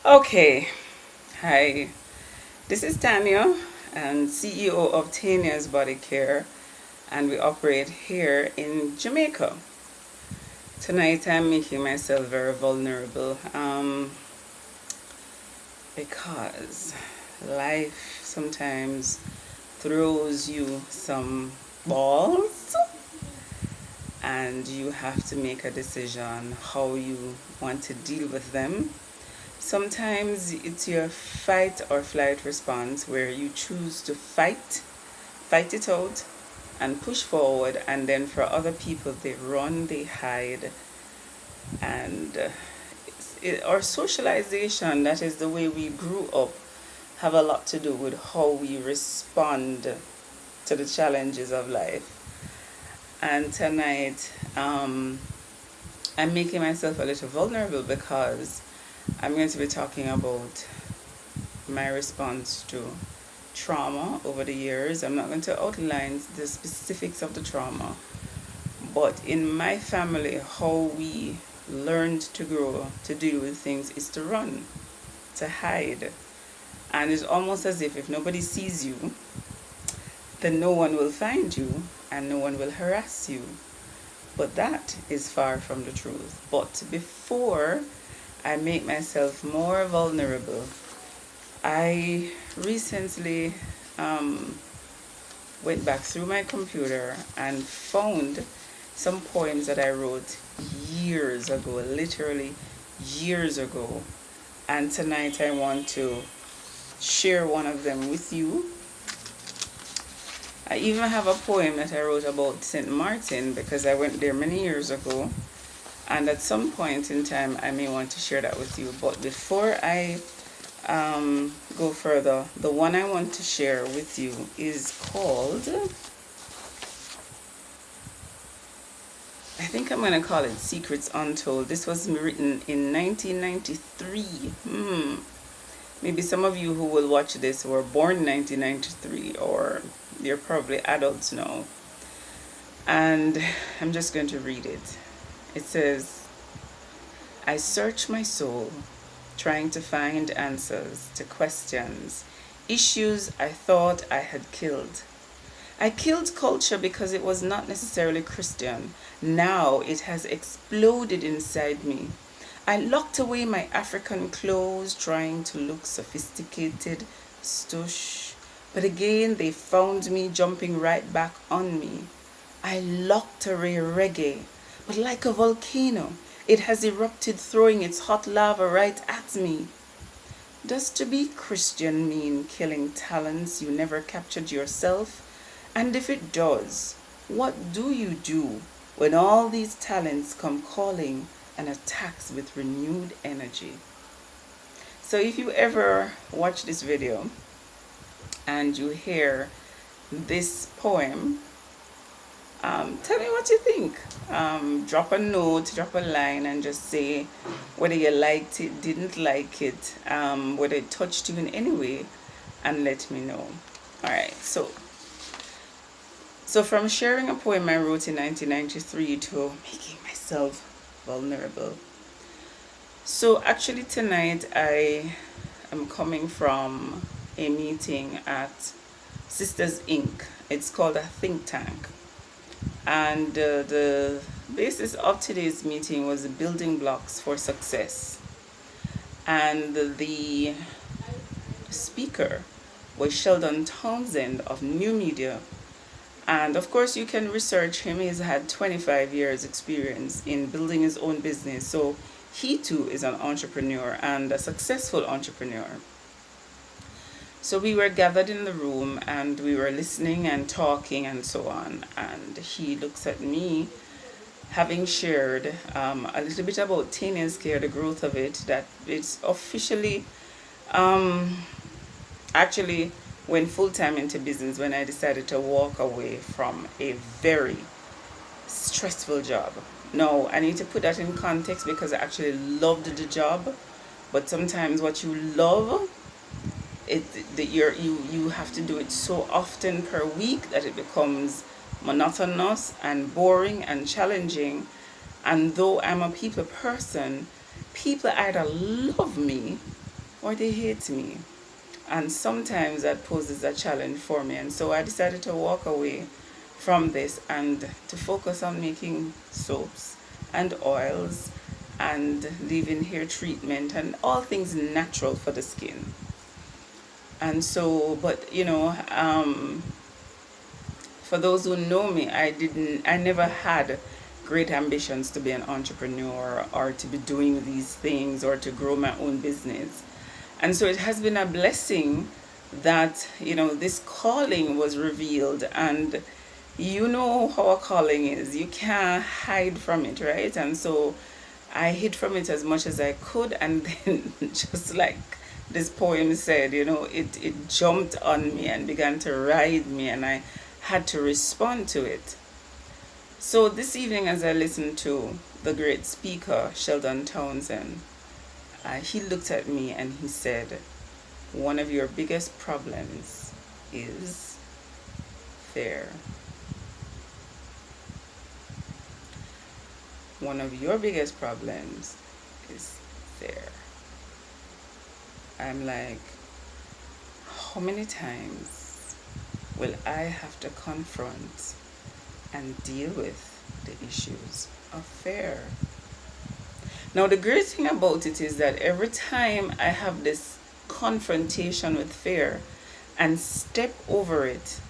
Okay, hi. This is Tanya, and CEO of Tanya's Body Care, and we operate here in Jamaica. Tonight, I'm making myself very vulnerable because life sometimes throws you some balls, and you have to make a decision how you want to deal with them. Sometimes it's your fight or flight response where you choose to fight it out and push forward, and then for other people, they run, they hide, and our socialization, that is the way we grew up, have a lot to do with how we respond to the challenges of life. And tonight, I'm making myself a little vulnerable because I'm going to be talking about my response to trauma over the years. I'm not going to outline the specifics of the trauma, but in my family, how we learned to grow to deal with things is to run, to hide. And it's almost as if nobody sees you, then no one will find you and no one will harass you. But that is far from the truth. But before I make myself more vulnerable, I recently went back through my computer and found some poems that I wrote years ago, literally years ago. And tonight I want to share one of them with you. I even have a poem that I wrote about St. Martin because I went there many years ago. And at some point in time, I may want to share that with you. But before I go further, the one I want to share with you is called, I think I'm going to call it Secrets Untold. This was written in 1993. Maybe some of you who will watch this were born in 1993, or you're probably adults now. And I'm just going to read it. It says, I search my soul, trying to find answers to questions, issues I thought I had killed. I killed culture because it was not necessarily Christian. Now it has exploded inside me. I locked away my African clothes, trying to look sophisticated, stush. But again, they found me jumping right back on me. I locked away reggae, but like a volcano, it has erupted, throwing its hot lava right at me. Does to be Christian mean killing talents you never captured yourself? And if it does, what do you do when all these talents come calling and attacks with renewed energy? So if you ever watch this video and you hear this poem, tell me what you think. Drop a note, drop a line, and just say whether you liked it, didn't like it, whether it touched you in any way, and let me know. All right, so from sharing a poem I wrote in 1993 to making myself vulnerable. So actually tonight I am coming from a meeting at Sisters Inc. It's called a think tank. And the basis of today's meeting was the building blocks for success. And the speaker was Sheldon Townsend of New Media. And of course, you can research him. He's had 25 years experience in building his own business. So he too is an entrepreneur and a successful entrepreneur. So we were gathered in the room and we were listening and talking and so on. And he looks at me, having shared a little bit about Tanya's Care, the growth of it, that it's officially actually went full-time into business when I decided to walk away from a very stressful job. No, I need to put that in context because I actually loved the job, but sometimes what you love, you have to do it so often per week that it becomes monotonous and boring and challenging. And though I'm a people person, people either love me or they hate me. And sometimes that poses a challenge for me. And so I decided to walk away from this and to focus on making soaps and oils and leaving hair treatment and all things natural for the skin. And so, but for those who know me, I never had great ambitions to be an entrepreneur or to be doing these things or to grow my own business. And so it has been a blessing that, this calling was revealed. And you know how a calling is, you can't hide from it, right? And so I hid from it as much as I could, and then just like this poem said, it jumped on me and began to ride me, and I had to respond to it. So this evening, as I listened to the great speaker, Sheldon Townsend, he looked at me and he said, one of your biggest problems is fear. One of your biggest problems is fear. I'm like, how many times will I have to confront and deal with the issues of fear? Now, the great thing about it is that every time I have this confrontation with fear and step over it,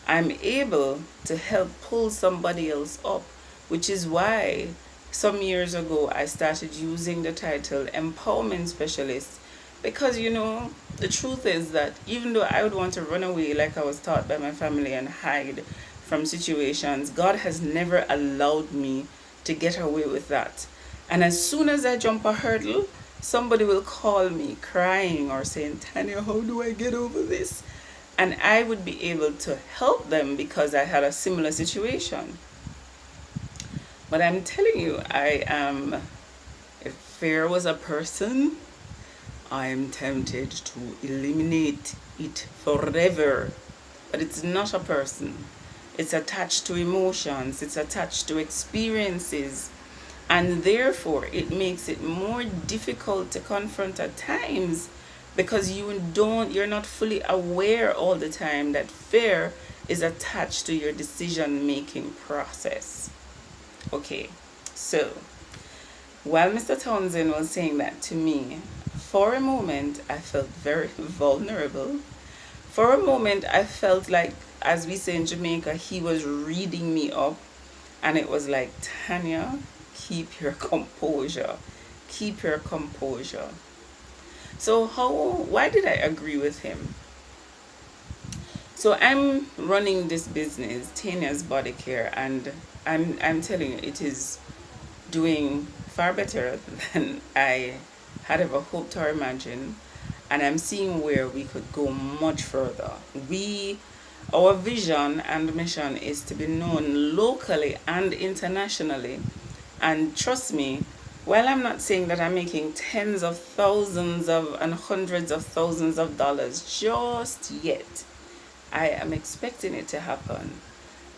I'm able to help pull somebody else up, which is why some years ago I started using the title Empowerment Specialist. Because, the truth is that even though I would want to run away like I was taught by my family and hide from situations, God has never allowed me to get away with that. And as soon as I jump a hurdle, somebody will call me crying or saying, Tanya, how do I get over this? And I would be able to help them because I had a similar situation. But I'm telling you, if fear was a person, I am tempted to eliminate it forever. But it's not a person. It's attached to emotions. It's attached to experiences. And therefore, it makes it more difficult to confront at times because you're not fully aware all the time that fear is attached to your decision-making process. Okay, so while Mr. Townsend was saying that to me, for a moment, I felt very vulnerable. For a moment, I felt like, as we say in Jamaica, he was reading me up. And it was like, Tanya, keep your composure. Keep your composure. So why did I agree with him? So I'm running this business, Tanya's Body Care, and I'm telling you, it is doing far better than I had ever hoped or imagined. And I'm seeing where we could go much further. Our vision and mission is to be known locally and internationally. And trust me, while I'm not saying that I'm making tens of thousands and hundreds of thousands of dollars just yet, I am expecting it to happen.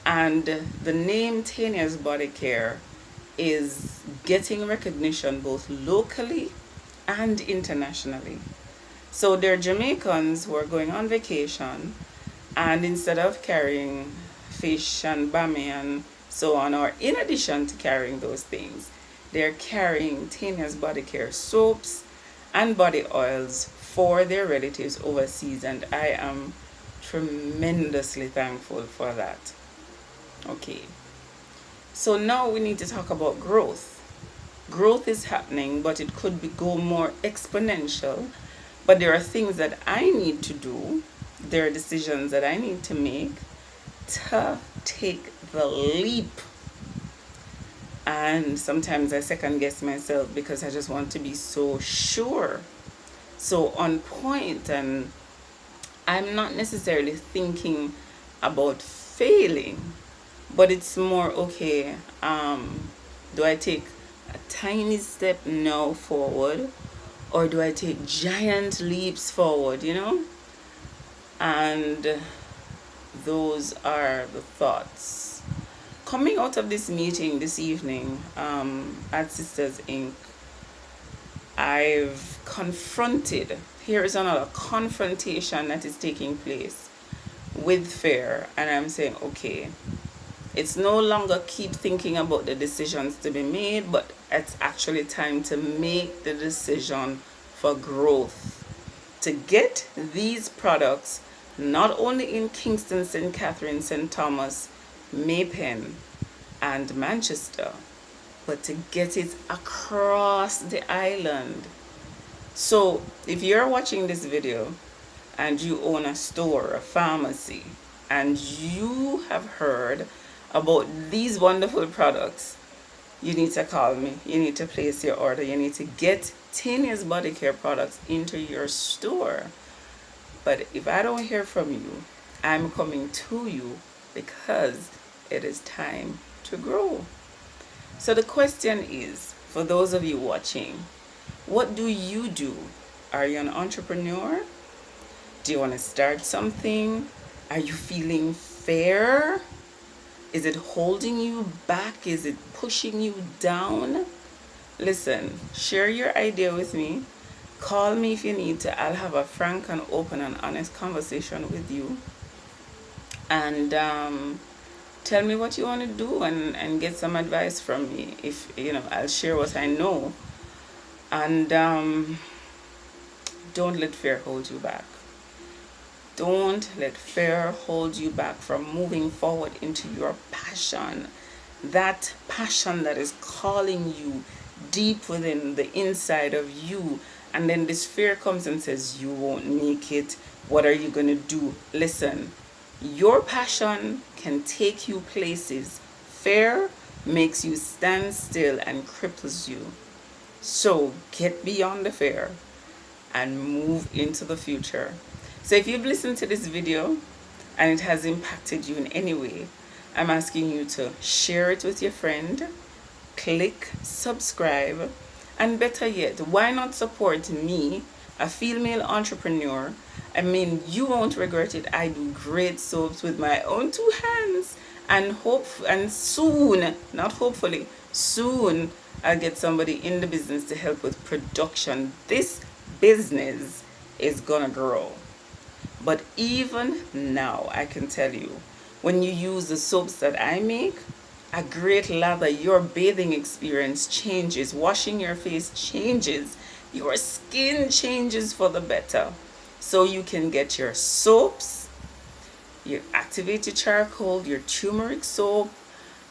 And the name Tanya's Body Care is getting recognition both locally and internationally. So there are Jamaicans who are going on vacation, and instead of carrying fish and bami and so on, or in addition to carrying those things, they're carrying Tanya's Body Care soaps and body oils for their relatives overseas, and I am tremendously thankful for that. Okay, so now we need to talk about growth. Growth is happening, but it could go more exponential. But there are things that I need to do. There are decisions that I need to make to take the leap. And sometimes I second guess myself because I just want to be so sure, so on point, and I'm not necessarily thinking about failing, but it's more, okay, do I take a tiny step now forward, or do I take giant leaps forward, And those are the thoughts. Coming out of this meeting this evening at Sisters Inc., I've confronted. Here is another confrontation that is taking place with fear, and I'm saying, okay, it's no longer keep thinking about the decisions to be made, but it's actually time to make the decision for growth. To get these products not only in Kingston, St. Catherine, St. Thomas, Maypen, and Manchester, but to get it across the island. So if you're watching this video and you own a store, a pharmacy, and you have heard about these wonderful products, you need to call me. You need to place your order. You need to get Tania's body care products into your store. But if I don't hear from you, I'm coming to you because it is time to grow. So the question is, for those of you watching, what do you do? Are you an entrepreneur? Do you want to start something? Are you feeling fear? Is it holding you back? Is it pushing you down? Listen, share your idea with me. Call me if you need to. I'll have a frank and open and honest conversation with you. And tell me what you want to do and get some advice from me. If, I'll share what I know. And don't let fear hold you back. Don't let fear hold you back from moving forward into your passion. That passion that is calling you deep within the inside of you. And then this fear comes and says, you won't make it. What are you going to do? Listen, your passion can take you places. Fear makes you stand still and cripples you. So get beyond the fear and move into the future. So if you've listened to this video and it has impacted you in any way, I'm asking you to share it with your friend, click subscribe, and better yet, why not support me, a female entrepreneur? I mean, you won't regret it. I do great soaps with my own two hands, and soon, not hopefully, soon I'll get somebody in the business to help with production. This business is gonna grow. But even now, I can tell you, when you use the soaps that I make, a great lather, your bathing experience changes, washing your face changes, your skin changes for the better. So you can get your soaps, your activated charcoal, your turmeric soap.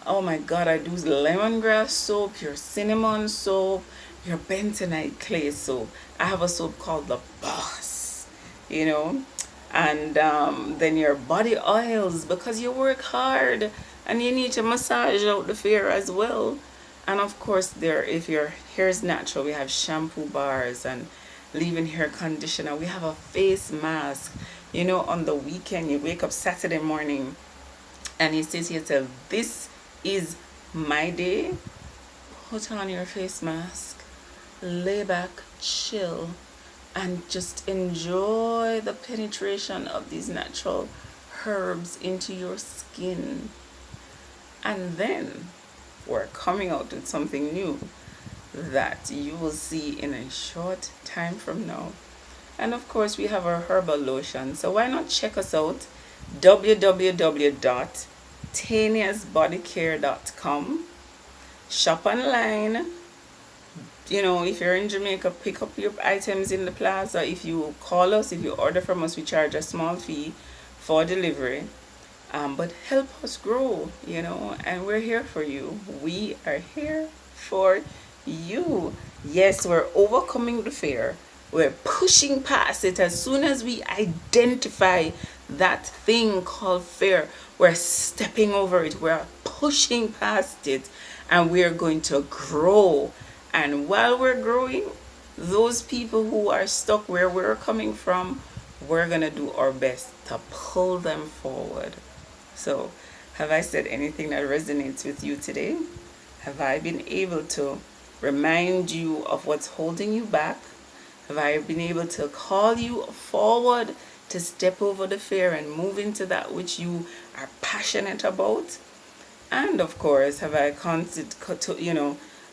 Oh my God, I do lemongrass soap, your cinnamon soap, your bentonite clay soap. I have a soap called the Boss, and then your body oils, because you work hard and you need to massage out the fear as well. And of course, if your hair is natural, we have shampoo bars and leave-in hair conditioner. We have a face mask. On the weekend, you wake up Saturday morning and you say to yourself, this is my day. Put on your face mask, lay back, chill, and just enjoy the penetration of these natural herbs into your skin. And then we're coming out with something new that you will see in a short time from now. And of course, we have our herbal lotion. So why not check us out? www.taniasbodycare.com. Shop online. If you're in Jamaica, pick up your items in the plaza. If you call us, if you order from us, we charge a small fee for delivery. But help us grow, and we're here for you. We are here for you. Yes, we're overcoming the fear. We're pushing past it. As soon as we identify that thing called fear, we're stepping over it. We're pushing past it, and we're going to grow. And while we're growing, those people who are stuck where we're coming from, we're going to do our best to pull them forward. So, have I said anything that resonates with you today? Have I been able to remind you of what's holding you back? Have I been able to call you forward to step over the fear and move into that which you are passionate about? And of course, have I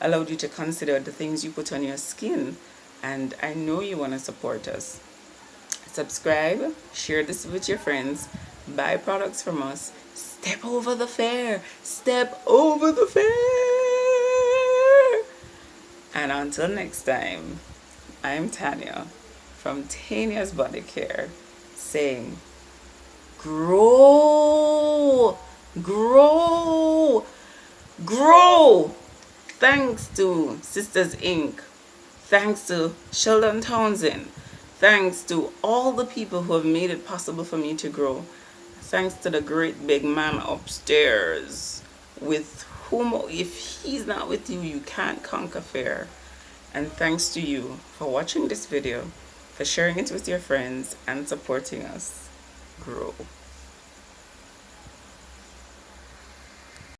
allowed you to consider the things you put on your skin? and I know you want to support us. Subscribe, share this with your friends, buy products from us, step over the fair, step over the fair. And until next time, I'm Tanya from Tanya's Body Care saying, grow, grow, grow. Thanks to Sisters Inc. Thanks to Sheldon Townsend. Thanks to all the people who have made it possible for me to grow. Thanks to the great big man upstairs, with whom, if he's not with you, you can't conquer fear. And thanks to you for watching this video, for sharing it with your friends, and supporting us grow.